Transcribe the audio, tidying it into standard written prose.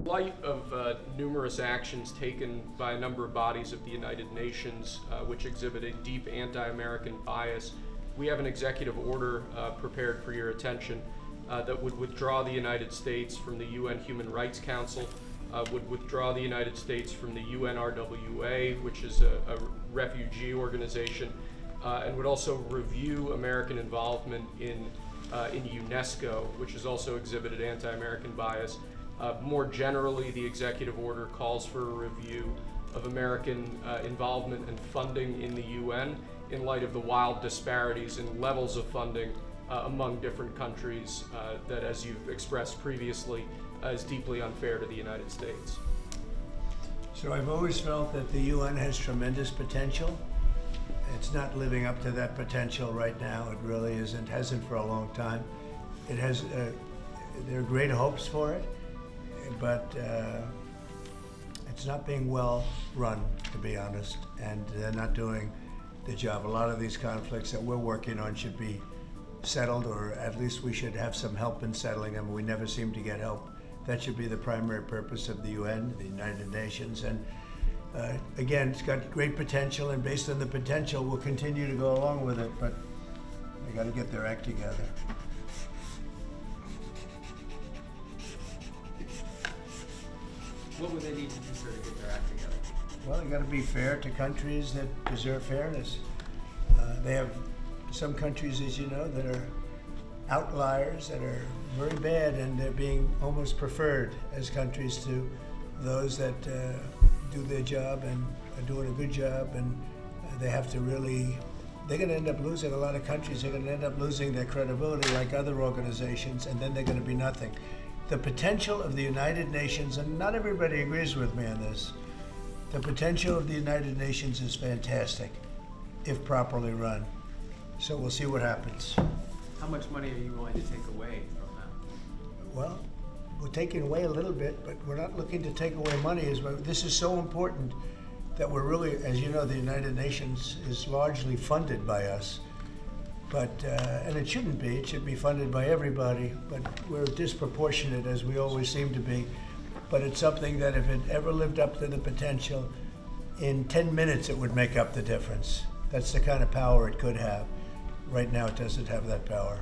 In light of numerous actions taken by a number of bodies of the United Nations which exhibit a deep anti-American bias, we have an executive order prepared for your attention that would withdraw the United States from the UN Human Rights Council, would withdraw the United States from the UNRWA, which is a refugee organization, and would also review American involvement in UNESCO, which has also exhibited anti-American bias. More generally, the executive order calls for a review of American involvement and funding in the UN in light of the wild disparities in levels of funding among different countries that, as you've expressed previously, is deeply unfair to the United States. So I've always felt that the UN has tremendous potential. It's not living up to that potential right now. It really isn't, hasn't for a long time. It has, there are great hopes for it, but it's not being well run, to be honest, and they're not doing the job. A lot of these conflicts that we're working on should be settled, or at least we should have some help in settling them. We never seem to get help. That should be the primary purpose of the UN, the United Nations. And again, it's got great potential, and based on the potential, we'll continue to go along with it, but they got to get their act together. What would they need to do sort of get their act together? Well, they got to be fair to countries that deserve fairness. They have some countries, as you know, that are outliers, that are very bad, and they're being almost preferred as countries to those that do their job and are doing a good job, and they have to really, they're going to end up losing, a lot of countries are going to end up losing their credibility like other organizations, and then they're going to be nothing. The potential of the United Nations, and not everybody agrees with me on this, the potential of the United Nations is fantastic if properly run. So we'll see what happens. How much money are you willing to take away from them? Well, we're taking away a little bit, but we're not looking to take away money. This is so important that we're really, as you know, the United Nations is largely funded by us. But, and it shouldn't be, it should be funded by everybody, but we're disproportionate, as we always seem to be. But it's something that if it ever lived up to the potential, in 10 minutes it would make up the difference. That's the kind of power it could have. Right now it doesn't have that power.